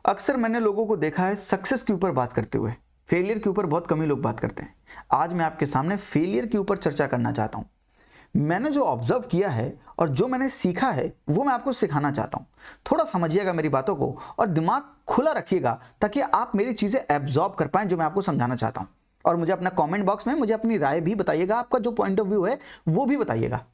अक्सर मैंने लोगों को देखा है सक्सेस के ऊपर बात करते हुए, फेलियर के ऊपर बहुत कम ही लोग बात करते हैं। आज मैं आपके सामने फेलियर के ऊपर चर्चा करना चाहता हूं। मैंने जो ऑब्जर्व किया है और जो मैंने सीखा है वो मैं आपको सिखाना चाहता हूं। थोड़ा समझिएगा मेरी बातों को और दिमाग खुला रखिएगा ताकि आप मेरी चीजें एब्जॉर्ब कर पाएं जो मैं आपको समझाना चाहता हूं। और मुझे अपना कमेंट बॉक्स में मुझे अपनी राय भी बताइएगा, आपका जो पॉइंट ऑफ व्यू है वो भी बताइएगा।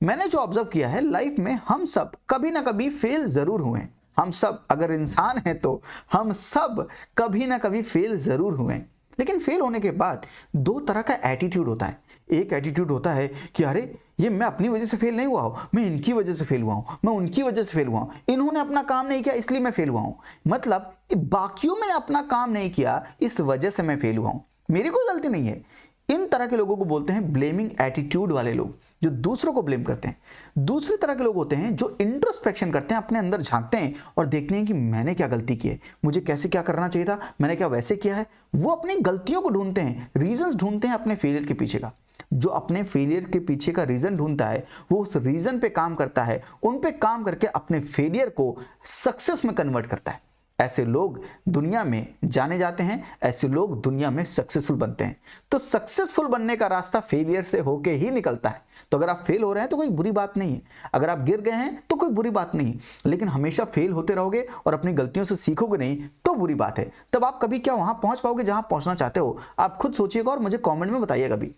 मैंने जो ऑब्जर्व किया है, लाइफ में हम सब कभी ना कभी फेल जरूर हुए हैं। हम सब अगर इंसान हैं तो हम सब कभी ना कभी फेल जरूर हुए हैं। लेकिन फेल होने के बाद दो तरह का एटीट्यूड होता है। एक एटीट्यूड होता है कि अरे ये मैं अपनी वजह से फेल नहीं हुआ हूं, मैं इनकी वजह से फेल हुआ हूं, मैं उनकी वजह से फेल हुआ हूं, इन्होंने अपना काम नहीं किया इसलिए मैं फेल हुआ हूं। मतलब बाकियों में अपना काम नहीं किया इस वजह से मैं फेल हुआ हूं, मेरी कोई गलती नहीं है। इन तरह के लोगों को बोलते हैं ब्लेमिंग एटीट्यूड वाले लोग, जो दूसरों को ब्लेम करते हैं। दूसरी तरह के लोग होते हैं जो इंट्रोस्पेक्शन करते हैं, अपने अंदर झांकते हैं और देखते हैं कि मैंने क्या गलती की है, मुझे कैसे क्या करना चाहिए था, मैंने क्या वैसे किया है। वो अपनी गलतियों को ढूंढते हैं, रीजंस ढूंढते हैं अपने फेलियर के पीछे का। जो अपने फेलियर के पीछे का रीजन ढूंढता है वो उस रीजन पे काम करता है, उन पे काम करके अपने फेलियर को सक्सेस में कन्वर्ट करता है। ऐसे लोग दुनिया में जाने जाते हैं, ऐसे लोग दुनिया में सक्सेसफुल बनते हैं। तो सक्सेसफुल बनने का रास्ता फेलियर से होके ही निकलता है। तो अगर आप फेल हो रहे हैं तो कोई बुरी बात नहीं है, अगर आप गिर गए हैं तो कोई बुरी बात नहीं, लेकिन हमेशा फेल होते रहोगे और अपनी गलतियों से सीखोगे नहीं तो बुरी बात है। तब आप कभी क्या वहां पहुंच पाओगे जहां पहुंचना चाहते हो? आप खुद सोचिएगा और मुझे कमेंट में बताइएगा भी।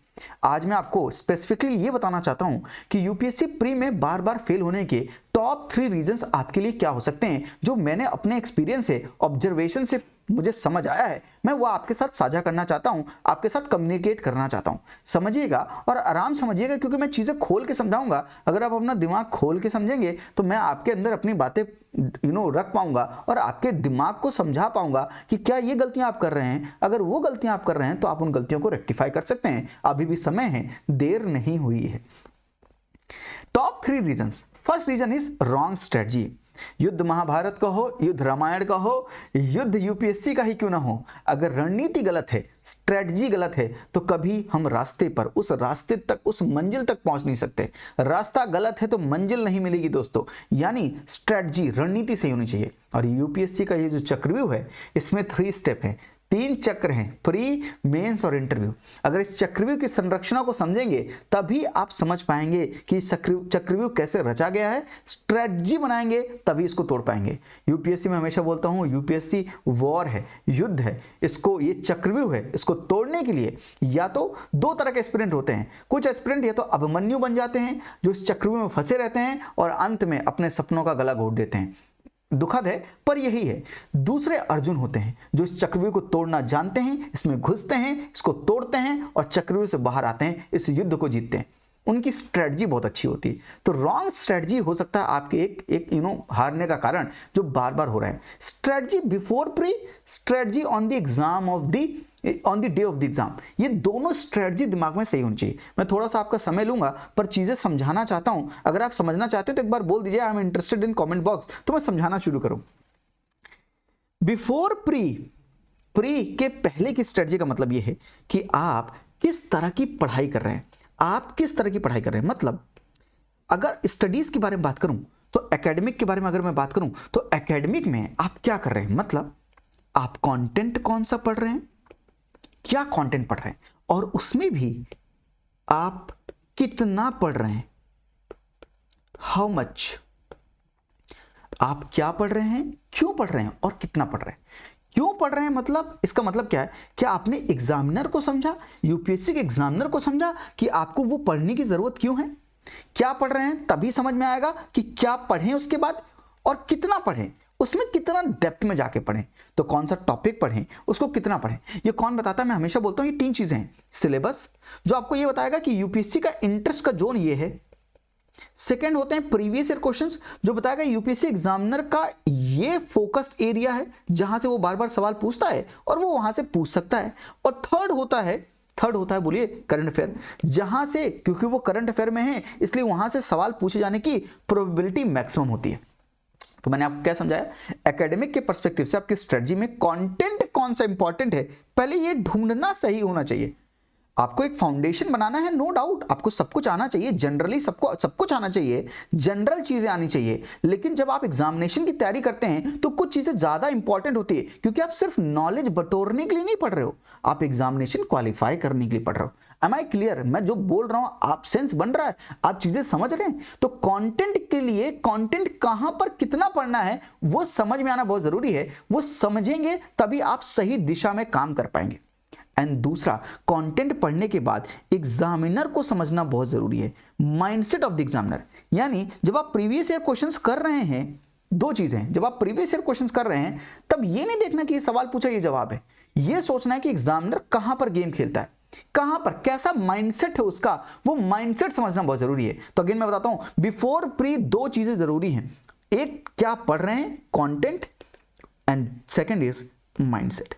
आज मैं आपको स्पेसिफिकली ये बताना चाहता हूं कि यूपीएससी प्री में बार बार फेल होने के टॉप 3 रीजंस आपके लिए क्या हो सकते हैं, जो मैंने अपने एक्सपीरियंस से, ऑब्जर्वेशन से मुझे समझ आया है। मैं वो आपके साथ साझा करना चाहता हूं, आपके साथ कम्युनिकेट करना चाहता हूं। समझिएगा और आराम समझिएगा, क्योंकि मैं चीजें खोल के समझाऊंगा। अगर आप अपना दिमाग खोल के समझेंगे तो मैं आपके अंदर अपनी बातें रख पाऊंगा और आपके दिमाग को समझा पाऊंगा कि क्या ये गलतियां आप कर रहे हैं। अगर वो गलतियां आप कर रहे हैं तो आप उन गलतियों को रेक्टिफाई कर सकते हैं। अभी भी समय है, देर नहीं हुई है। Top 3 reasons. First reason is wrong strategy. युद्ध महाभारत का हो, युद्ध रामायण का हो, युद्ध यूपीएससी का ही क्यों ना हो, अगर रणनीति गलत है, स्ट्रेटजी गलत है तो कभी हम रास्ते पर, उस रास्ते तक, उस मंजिल तक पहुंच नहीं सकते। रास्ता गलत है तो मंजिल नहीं मिलेगी दोस्तों। यानी स्ट्रेटजी, रणनीति सही होनी चाहिए। और यूपीएससी का ये जो चक्रव्यूह है, इसमें 3 स्टेप है, 3 चक्र हैं, प्री, मेंस और इंटरव्यू। अगर इस चक्रव्यूह की संरचना को समझेंगे तभी आप समझ पाएंगे कि चक्रव्यूह कैसे रचा गया है। स्ट्रेटजी बनाएंगे तभी इसको तोड़ पाएंगे। यूपीएससी में हमेशा बोलता हूं, यूपीएससी वॉर है, युद्ध है। इसको, ये चक्रव्यूह है, इसको तोड़ने के लिए या तो 2 तरह के एस्पिरेंट होते हैं। कुछ एस्पिरेंट या तो अभिमन्यु बन जाते हैं, जो इस चक्रव्यूह में फंसे रहते हैं और अंत में अपने सपनों का गला घोट देते हैं। दुखद है पर यही है। दूसरे अर्जुन होते हैं जो इस चक्रव्यूह को तोड़ना जानते हैं, इसमें घुसते हैं, इसको तोड़ते हैं और चक्रव्यूह से बाहर आते हैं, इस युद्ध को जीतते हैं। उनकी स्ट्रेटजी बहुत अच्छी होती है। तो रॉन्ग स्ट्रेटजी हो सकता है आपके एक हारने का कारण, जो बार बार हो रहा है। Strategy before pre, strategy on the exam on the day of the exam, ये दोनों स्ट्रेटजी दिमाग में सही होनी चाहिए। मैं थोड़ा सा आपका समय लूंगा पर चीजें समझाना चाहता हूं। अगर आप समझना चाहते हैं तो एक बार बोल दीजिए I am interested in comment box, तो मैं समझाना शुरू करूं। बिफोर प्री, प्री के पहले की स्ट्रेटजी का मतलब यह है कि आप किस तरह की पढ़ाई कर रहे हैं, आप किस तरह की पढ़ाई कर रहे हैं। मतलब अगर स्टडीज के बारे में बात करूं तो एकेडमिक के बारे में अगर मैं बात करूं तो एकेडमिक में आप क्या कर रहे हैं, मतलब आप कंटेंट कौन सा पढ़ रहे हैं, क्या कंटेंट पढ़ रहे हैं, और उसमें भी आप कितना पढ़ रहे हैं, हाउ मच। आप क्या पढ़ रहे हैं, क्यों पढ़ रहे हैं और कितना पढ़ रहे हैं। क्यों पढ़ रहे हैं मतलब, इसका मतलब क्या है, क्या आपने एग्जामिनर को समझा, यूपीएससी के एग्जामिनर को समझा कि आपको वो पढ़ने की जरूरत क्यों है। क्या पढ़ रहे हैं तभी समझ में आएगा कि क्या पढ़ें उसके बाद, और कितना पढ़ें, उसमें कितना डेप्थ में जाके पढ़ें, तो कौन सा टॉपिक पढ़ें, उसको कितना पढ़ें। ये कौन बताता है? मैं हमेशा बोलता हूं ये 3 चीजें हैं। सिलेबस, जो आपको ये बताएगा कि यूपीएससी का इंटरेस्ट का जोन ये है। सेकेंड होते हैं प्रीवियस ईयर क्वेश्चंस, जो बताएगा यूपीएससी एग्जामिनर का ये फोकस्ड एरिया है जहां से वो बार बार सवाल पूछता है और वो वहां से पूछ सकता है। और थर्ड होता है बोलिए करंट अफेयर, जहां से, क्योंकि वो करंट अफेयर में है इसलिए वहां से सवाल पूछे जाने की प्रोबेबिलिटी मैक्सिमम होती है। तो मैंने आपको क्या समझाया, एकेडमिक के पर्सपेक्टिव से आपकी स्ट्रेटजी में कंटेंट कौन सा इंपॉर्टेंट है, पहले ये ढूंढना सही होना चाहिए। आपको एक फाउंडेशन बनाना है, नो डाउट, आपको सब कुछ आना चाहिए, जनरली सबको सब कुछ आना चाहिए, जनरल चीजें आनी चाहिए। लेकिन जब आप एग्जामिनेशन की तैयारी करते हैं तो कुछ चीजें ज्यादा इंपॉर्टेंट होती है, क्योंकि आप सिर्फ नॉलेज बटोरने के लिए नहीं पढ़ रहे हो, आप एग्जामिनेशन क्वालिफाई करने के लिए पढ़ रहे हो। Am I clear? मैं जो बोल रहा हूं आप सेंस बन रहा है, आप चीजें समझ रहे हैं? तो कंटेंट के लिए कंटेंट कहां पर कितना पढ़ना है वो समझ में आना बहुत जरूरी है। वो समझेंगे तभी आप सही दिशा में काम कर पाएंगे। एंड दूसरा, कंटेंट पढ़ने के बाद एग्जामिनर को समझना बहुत जरूरी है, माइंडसेट ऑफ द एग्जामिनर। यानी जब आप प्रीवियस ईयर क्वेश्चंस कर रहे हैं, दो चीजें, जब आप प्रीवियस ईयर क्वेश्चंस कर रहे हैं तब ये नहीं देखना कि ये सवाल पूछा ये जवाब है, ये सोचना है कि एग्जामिनर कहां पर गेम खेलता है, कहां पर कैसा माइंडसेट है उसका, वो माइंडसेट समझना बहुत जरूरी है। तो अगेन मैं बताता हूं, बिफोर प्री दो चीजें जरूरी हैं, एक क्या पढ़ रहे हैं content, and second is mindset.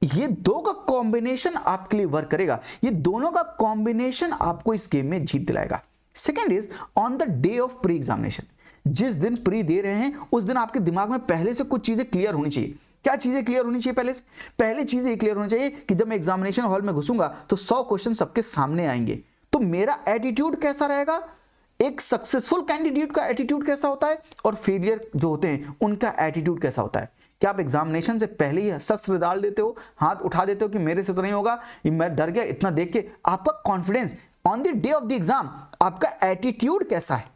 ये दो का कॉम्बिनेशन आपके लिए वर्क करेगा, ये दोनों का कॉम्बिनेशन आपको इस गेम में जीत दिलाएगा। Second is on the day of pre examination, जिस दिन प्री दे रहे हैं उस दिन आपके दिमाग में पहले से कुछ चीजें क्लियर होनी चाहिए। क्या चीजें क्लियर होनी चाहिए? पहले से पहले चीजें ये क्लियर होनी चाहिए कि जब मैं एग्जामिनेशन हॉल में घुसूंगा तो 100 क्वेश्चन सबके सामने आएंगे, तो मेरा एटीट्यूड कैसा रहेगा, एक सक्सेसफुल कैंडिडेट का एटीट्यूड कैसा होता है और फेलियर जो होते हैं उनका एटीट्यूड कैसा होता है। क्या आप एग्जामिनेशन से पहले ही शस्त्र डाल देते हो, हाथ उठा देते हो कि मेरे से तो नहीं होगा, मैं डर गया, इतना देख के? आपका confidence on the day of the exam, आपका एटीट्यूड कैसा है,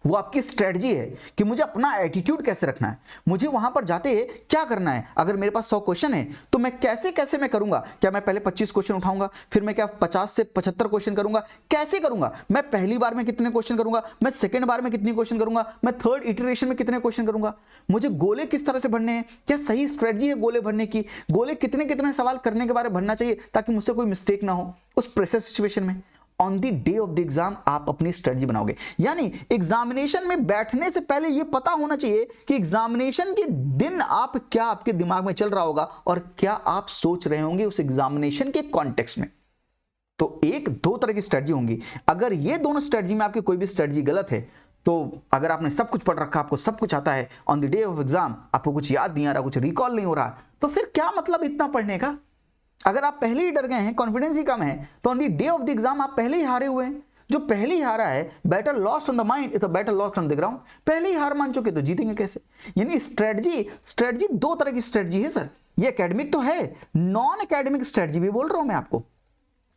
वो आपकी स्ट्रेटजी है कि मुझे अपना एटीट्यूड कैसे रखना है, मुझे वहां पर जाते क्या करना है। अगर मेरे पास 100 क्वेश्चन है तो मैं कैसे मैं करूंगा, क्या मैं पहले 25 क्वेश्चन उठाऊंगा, फिर मैं क्या 50 से 75 क्वेश्चन करूंगा, कैसे करूंगा, मैं पहली बार में कितने क्वेश्चन करूंगा, मैं सेकंड बार में कितने क्वेश्चन करूंगा, मैं थर्ड इटरेशन में कितने क्वेश्चन करूंगा, मुझे गोले किस तरह से भरने हैं, क्या सही स्ट्रेटजी है गोले भरने की, गोले कितने कितने सवाल करने के बारे में भरना चाहिए ताकि मुझसे कोई मिस्टेक ना हो उस प्रेशर सिचुएशन में। On the day of the exam आप अपनी स्ट्रेटजी बनाओगे, यानी एग्जामिनेशन में बैठने से पहले यह पता होना चाहिए कि एग्जामिनेशन के दिन आप क्या, आपके दिमाग में चल रहा होगा और क्या आप सोच रहे होंगे उस एग्जामिनेशन के कॉन्टेक्स्ट में। तो एक दो तरह की स्ट्रेटजी होंगी, अगर ये दोनों स्ट्रेटजी में आपकी कोई भी स्ट्रेटजी गलत है, तो अगर आपने सब कुछ पढ़ रखा, आपको सब कुछ आता है, on the day of exam आपको कुछ याद नहीं आ रहा, कुछ रिकॉल नहीं हो रहा, तो फिर क्या मतलब इतना पढ़ने का। अगर आप पहले ही डर गए हैं, कॉन्फिडेंस ही कम है, तो on the day of the exam आप पहले ही हारे हुए हैं। जो पहले ही हारा है, better lost on the mind is a better lost on the ground, पहले ही हार मान चुके तो जीतेंगे कैसे। यानी स्ट्रेटजी दो तरह की स्ट्रेटजी है सर, ये एकेडमिक तो है, नॉन एकेडमिक स्ट्रेटजी भी बोल रहा हूं मैं आपको।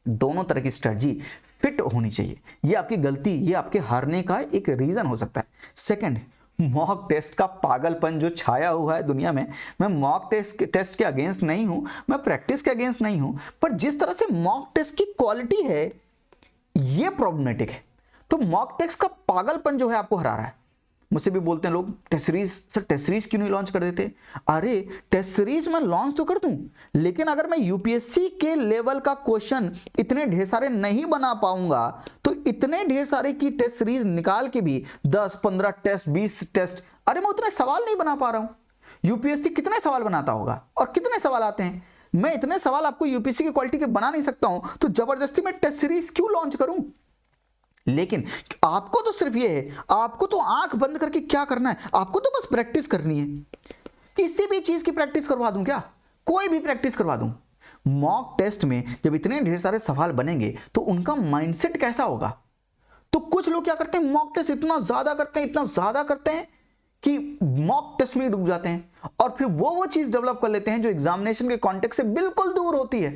दोनों तरह की स्ट्रेटजी फिट होनी चाहिए, ये आपकी गलती, ये आपके हारने का एक रीजन हो सकता है। सेकंड, मॉक टेस्ट का पागलपन जो छाया हुआ है दुनिया में। मैं मॉक टेस्ट के अगेंस्ट नहीं हूं, मैं प्रैक्टिस के अगेंस्ट नहीं हूं, पर जिस तरह से मॉक टेस्ट की क्वालिटी है ये प्रॉब्लमेटिक है। तो मॉक टेस्ट का पागलपन जो है आपको हरा रहा है। मुझसे भी बोलते हैं लोग, test series sir, test series क्यों नहीं लॉन्च कर देते? अरे टेस्ट सीरीज मैं लॉन्च तो कर दूं, लेकिन अगर मैं यूपीएससी के लेवल का क्वेश्चन इतने ढेर सारे नहीं बना पाऊंगा तो इतने ढेर सारे की टेस्ट सीरीज निकाल के भी 10, 15 टेस्ट, 20 टेस्ट, अरे मैं उतने सवाल नहीं बना पा रहा हूं। यूपीएससी कितने सवाल बनाता होगा और कितने सवाल आते हैं? मैं इतने सवाल आपको यूपीएससी की क्वालिटी के बना नहीं सकता हूं, तो जबरदस्ती मैं टेस्ट सीरीज क्यों लॉन्च करूं? लेकिन आपको तो सिर्फ ये है, आपको तो आंख बंद करके क्या करना है, आपको तो बस प्रैक्टिस करनी है। किसी भी चीज की प्रैक्टिस करवा दूं क्या? कोई भी प्रैक्टिस करवा दूं। मॉक टेस्ट में जब इतने ढेर सारे सवाल बनेंगे तो उनका माइंडसेट कैसा होगा? तो कुछ लोग क्या करते हैं, मॉक टेस्ट इतना ज्यादा करते हैं कि मॉक टेस्ट में डूब जाते हैं और फिर वो चीज डेवलप कर लेते हैं जो एग्जामिनेशन के कॉन्टेक्स्ट से बिल्कुल दूर होती है।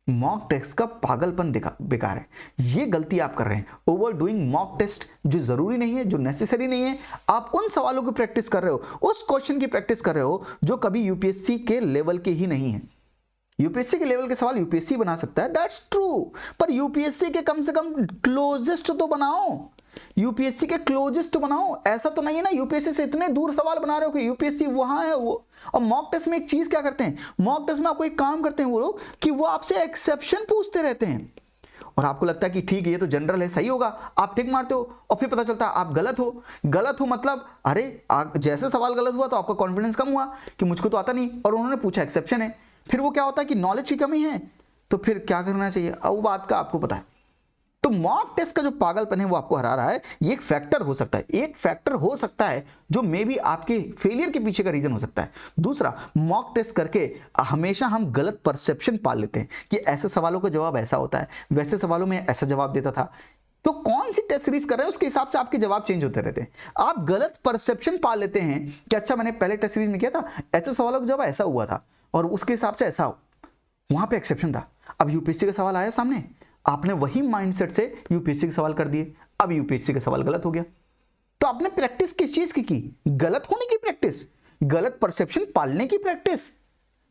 मॉक टेस्ट का पागलपन बेकार है, ये गलती आप कर रहे हैं। ओवर डूइंग मॉक टेस्ट जो जरूरी नहीं है, जो नेसेसरी नहीं है। आप उन सवालों की प्रैक्टिस कर रहे हो, उस क्वेश्चन की प्रैक्टिस कर रहे हो जो कभी यूपीएससी के लेवल के ही नहीं है। यूपीएससी के लेवल के सवाल यूपीएससी बना सकता है, दैट्स ट्रू, पर यूपीएससी के कम से कम क्लोजेस्ट तो बनाओ, यूपीएससी के क्लोजेस्ट तो बनाओ। ऐसा तो नहीं है ना यूपीएससी से इतने दूर सवाल बना रहे हो कि यूपीएससी वहां है वो। और मॉक टेस्ट में एक चीज क्या करते हैं, मॉक टेस्ट में आपको एक काम करते हैं वो लोग कि वो आपसे एक्सेप्शन पूछते रहते हैं और आपको लगता है कि ठीक है ये तो जनरल है, सही होगा, आप टिक मारते हो और फिर पता चलता है आप गलत हो। मतलब अरे जैसे सवाल गलत हुआ तो आपका कॉन्फिडेंस कम हुआ कि मुझको तो आता नहीं और उन्होंने पूछा एक्सेप्शन है। फिर वो क्या होता है कि नॉलेज की कमी है, तो फिर क्या करना चाहिए? अब वो बात का आपको पता है। तो मॉक टेस्ट का जो पागलपन है वो आपको हरा रहा है, ये एक फैक्टर हो सकता है, एक फैक्टर हो सकता है जो मे बी आपके फेलियर के पीछे का रीजन हो सकता है। दूसरा, मॉक टेस्ट करके हमेशा हम गलत परसेप्शन पाल लेते हैं कि ऐसे सवालों का जवाब ऐसा होता है, वैसे सवालों में ऐसा जवाब देता था। तो कौन सी टेस्ट सीरीज कर रहे हैं उसके हिसाब से आपके जवाब चेंज होते रहते हैं। आप गलत परसेप्शन पाल लेते हैं कि अच्छा मैंने पहले टेस्ट सीरीज में किया था, ऐसे सवालों का जवाब ऐसा हुआ था और उसके हिसाब से ऐसा वहां पे एक्सेप्शन था। अब यूपीएससी का सवाल आया सामने, आपने वही माइंडसेट से यूपीएससी के सवाल कर दिए, अब यूपीएससी का सवाल गलत हो गया। तो आपने प्रैक्टिस किस चीज की गलत होने की प्रैक्टिस, गलत परसेप्शन पालने की प्रैक्टिस।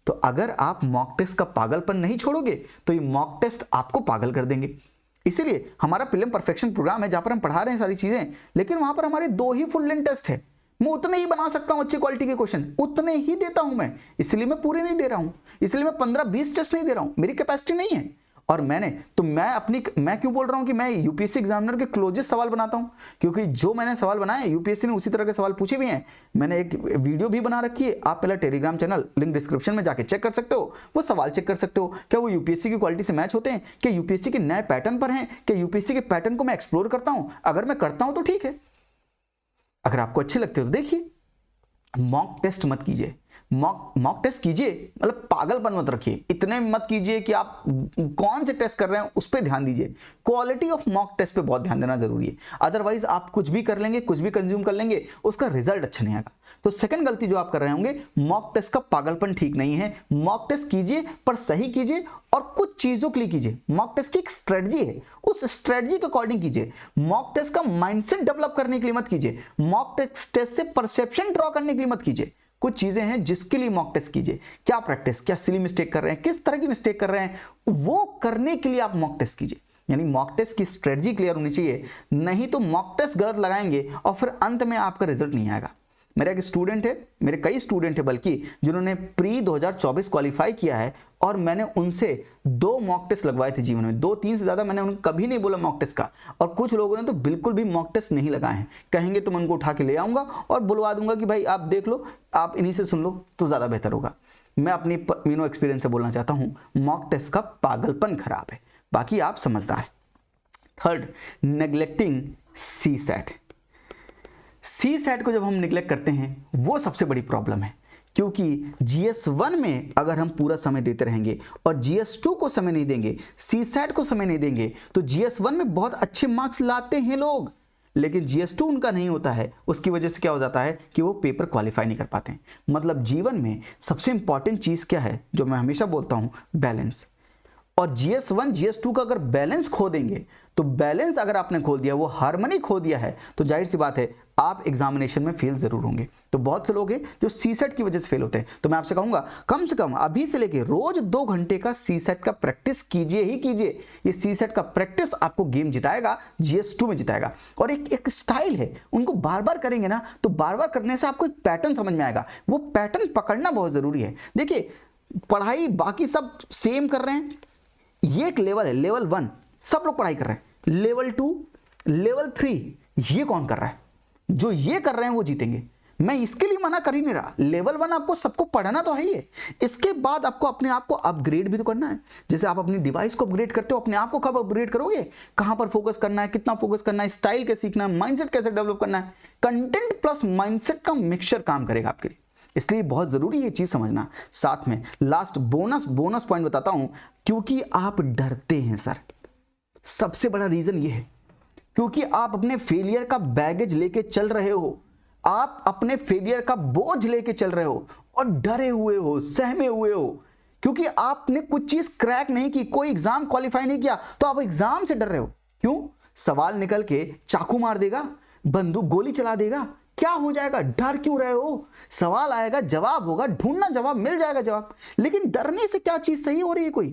तो अगर आप मॉक टेस्ट का पागलपन नहीं छोड़ोगे तो ये मॉक टेस्ट आपको पागल कर देंगे। इसीलिए हमारा प्रीलिम परफेक्शन प्रोग्राम है जहां पर हम पढ़ा रहे हैं सारी चीजें, लेकिन वहां पर हमारे 2 ही फुल लेंथ टेस्ट है। मैं उतने ही बना सकता हूं अच्छी क्वालिटी के क्वेश्चन, उतने ही देता हूं मैं, इसलिए मैं पूरे नहीं दे रहा हूं, इसलिए मैं 15-20 टेस्ट नहीं दे रहा हूं, मेरी कैपेसिटी नहीं है। और मैं क्यों बोल रहा हूं कि मैं यूपीएससी एग्जामिनर के क्लोजेस्ट सवाल बनाता हूं, क्योंकि जो मैंने सवाल बनाए यूपीएससी ने उसी तरह के सवाल पूछे भी हैं। मैंने एक वीडियो भी बना रखी है, आप पहले टेलीग्राम चैनल लिंक डिस्क्रिप्शन में जाके चेक कर सकते हो, वो सवाल चेक कर सकते हो क्या वो यूपीएससी की क्वालिटी से मैच होते हैं, क्या यूपीएससी के नए पैटर्न पर हैं, क्या यूपीएससी के पैटर्न को मैं एक्सप्लोर करता हूं। अगर मैं करता हूं तो ठीक है, अगर आपको अच्छे लगते हो तो देखिए। मॉक टेस्ट मत कीजिए, मॉक टेस्ट कीजिए, मतलब पागलपन मत रखिए, इतने मत कीजिए कि आप कौन से टेस्ट कर रहे हैं उस पर ध्यान दीजिए। क्वालिटी ऑफ मॉक टेस्ट पे बहुत ध्यान देना जरूरी है, अदरवाइज आप कुछ भी कर लेंगे, कुछ भी कंज्यूम कर लेंगे, उसका रिजल्ट अच्छा नहीं आएगा। तो सेकंड गलती जो आप कर रहे होंगे, मॉक टेस्ट का पागलपन ठीक नहीं है। मॉक टेस्ट कीजिए पर सही कीजिए और कुछ चीजों के लिए कीजिए। मॉक टेस्ट की एक स्ट्रेटजी है, उस स्ट्रेटजी के अकॉर्डिंग कीजिए। मॉक टेस्ट का माइंडसेट डेवलप करने के लिए मत कीजिए, मॉक टेस्ट से परसेप्शन ड्रॉ करने के लिए मत कीजिए। कुछ चीजें हैं जिसके लिए मॉक टेस्ट कीजिए, क्या प्रैक्टिस, क्या सिली मिस्टेक कर रहे हैं, किस तरह की मिस्टेक कर रहे हैं, वो करने के लिए आप मॉक टेस्ट कीजिए। यानी मॉक टेस्ट की स्ट्रेटजी क्लियर होनी चाहिए, नहीं तो मॉक टेस्ट गलत लगाएंगे और फिर अंत में आपका रिजल्ट नहीं आएगा। मेरा एक स्टूडेंट है, मेरे कई स्टूडेंट है बल्कि, जिन्होंने प्री 2024 क्वालिफाई किया है और मैंने उनसे 2 मॉक टेस्ट लगवाए थे जीवन में, 2-3 से ज्यादा मैंने उनको कभी नहीं बोला मॉक टेस्ट का। और कुछ लोगों ने तो बिल्कुल भी मॉक टेस्ट नहीं लगाए हैं, कहेंगे तो मैं उनको उठा के ले आऊंगा और बुलवा दूंगा कि भाई आप देख लो, आप इन्हीं से सुन लो तो ज्यादा बेहतर होगा। मैं अपनी मीनो एक्सपीरियंस से बोलना चाहता हूं, मॉक टेस्ट का पागलपन खराब है, बाकी आप समझदार। थर्ड, नेग्लेक्टिंग सी सेट। सी सेट को जब हम निगलेक्ट करते हैं वो सबसे बड़ी प्रॉब्लम है, क्योंकि GS1 में अगर हम पूरा समय देते रहेंगे और GS2 को समय नहीं देंगे, सी सेट को समय नहीं देंगे, तो GS1 में बहुत अच्छे मार्क्स लाते हैं लोग, लेकिन GS2 उनका नहीं होता है। उसकी वजह से क्या हो जाता है कि वो पेपर क्वालिफाई नहीं कर पाते हैं। मतलब जीवन में सबसे इंपॉर्टेंट चीज क्या है, जो मैं हमेशा बोलता हूं, बैलेंस। और GS1 GS2 का अगर बैलेंस खो देंगे, तो बैलेंस अगर आपने खो दिया, वो हार्मनी खो दिया है, तो जाहिर सी बात है आप एग्जामिनेशन में फेल जरूर होंगे। तो बहुत से लोग हैं जो सी सेट की वजह से फेल होते हैं। तो मैं आपसे कहूंगा कम से कम अभी से लेके रोज 2 घंटे का सी सेट का प्रैक्टिस कीजिए ही कीजिए। ये सी सेट का प्रैक्टिस आपको गेम जिताएगा, GS2 में जिताएगा। और एक स्टाइल है, उनको बार बार करेंगे ना, तो बार बार करने से आपको एक पैटर्न समझ में आएगा। वो पैटर्न पकड़ना बहुत जरूरी है। देखिए, पढ़ाई बाकी सब सेम कर रहे हैं, ये एक लेवल है, लेवल 1 सब लोग पढ़ाई कर रहे हैं, लेवल 2, लेवल 3 ये कौन कर रहा है? जो ये कर रहे हैं वो जीतेंगे। मैं इसके लिए मना कर ही नहीं रहा, लेवल 1 आपको सबको पढ़ना तो है ही है, इसके बाद आपको अपने आप को अपग्रेड भी तो करना है। जैसे आप अपनी डिवाइस को अपग्रेड करते हो, अपने आप को कब अपग्रेड करोगे? कहां पर फोकस करना है, कितना फोकस करना है, स्टाइल कैसे सीखना है, माइंडसेट कैसे डेवलप करना है। कंटेंट प्लस माइंडसेट का मिक्सचर काम करेगा आपके लिए, इसलिए बहुत जरूरी है ये चीज समझना। साथ में लास्ट बोनस पॉइंट बताता हूं, क्योंकि आप डरते हैं सर, सबसे बड़ा रीजन ये है, क्योंकि आप अपने फेलियर का बैगेज लेके चल रहे हो, आप अपने फेलियर का बोझ लेके चल रहे हो और डरे हुए हो, सहमे हुए हो, क्योंकि आपने कुछ चीज क्रैक नहीं की, कोई एग्जाम क्वालिफाई नहीं किया, तो आप एग्जाम से डर रहे हो। क्यों? सवाल निकल के चाकू मार देगा, बंदूक गोली चला देगा, क्या हो जाएगा? डर क्यों रहे हो? सवाल आएगा, जवाब होगा, ढूंढना जवाब मिल जाएगा जवाब। लेकिन डरने से क्या चीज सही हो रही है? कोई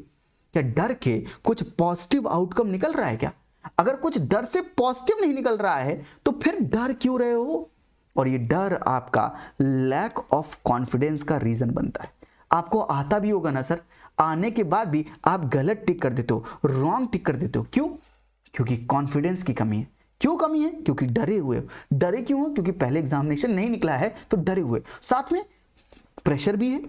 क्या डर के कुछ पॉजिटिव आउटकम निकल रहा है क्या? अगर कुछ डर से पॉजिटिव नहीं निकल रहा है तो फिर डर क्यों रहे हो? और ये डर आपका लैक ऑफ कॉन्फिडेंस का रीजन बनता है। आपको आता भी होगा ना सर, आने के बाद भी आप गलत टिक कर देते हो, रॉन्ग टिक कर देते हो। क्यों? क्योंकि कॉन्फिडेंस की कमी है। क्यों कमी है? क्योंकि डरे हुए हो। डरे क्यों हो? क्योंकि पहले एग्जामिनेशन नहीं निकला है तो डरे हुए। साथ में प्रेशर भी है,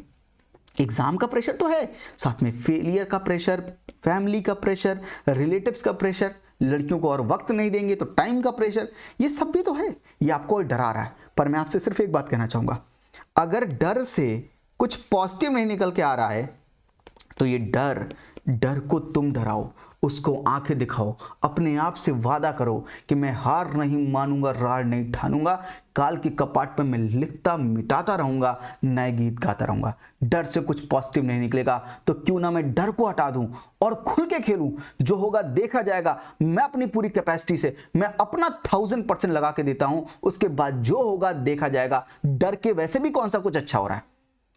एग्जाम का प्रेशर तो है, साथ में फेलियर का प्रेशर, फैमिली का प्रेशर, रिलेटिव्स का प्रेशर, लड़कियों को और वक्त नहीं देंगे तो टाइम का प्रेशर, ये सब भी तो है। ये आपको डरा रहा है। पर मैं आपसे सिर्फ एक बात कहना चाहूंगा, अगर डर से कुछ पॉजिटिव नहीं निकल के आ रहा है तो ये डर को तुम डराओ, उसको आंखें दिखाओ, अपने आप से वादा करो कि मैं हार नहीं मानूंगा, रार नहीं ठानूंगा, काल के कपाट पर मैं लिखता मिटाता रहूंगा, नए गीत गाता रहूंगा। डर से कुछ पॉजिटिव नहीं निकलेगा तो क्यों ना मैं डर को हटा दूं और खुल के खेलूं। जो होगा देखा जाएगा। मैं अपनी पूरी कैपेसिटी से मैं अपना 1000% लगा के देता हूं, उसके बाद जो होगा देखा जाएगा। डर के वैसे भी कौन सा कुछ अच्छा हो रहा है।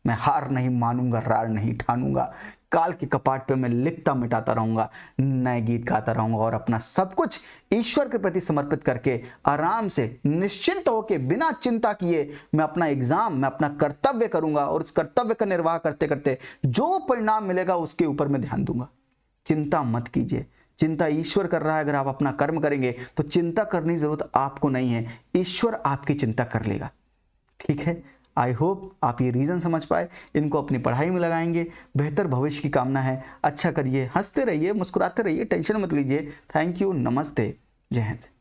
मैं हार नहीं मानूंगा, रार नहीं ठानूंगा, काल के कपाट पे मैं लिखता मिटाता रहूंगा, नए गीत गाता रहूंगा और अपना सब कुछ ईश्वर के प्रति समर्पित करके आराम से निश्चिंत होकर बिना चिंता किए मैं अपना एग्जाम, मैं अपना कर्तव्य करूंगा और उस कर्तव्य का निर्वाह करते करते जो परिणाम मिलेगा उसके ऊपर मैं ध्यान दूंगा। चिंता मत कीजिए, चिंता ईश्वर कर रहा है। अगर आप अपना कर्म करेंगे तो चिंता करने की जरूरत आपको नहीं है, ईश्वर आपकी चिंता कर लेगा। ठीक है, आई होप आप ये रीज़न समझ पाए, इनको अपनी पढ़ाई में लगाएंगे। बेहतर भविष्य की कामना है। अच्छा करिए, हंसते रहिए, मुस्कुराते रहिए, टेंशन मत लीजिए। थैंक यू, नमस्ते, जय हिंद।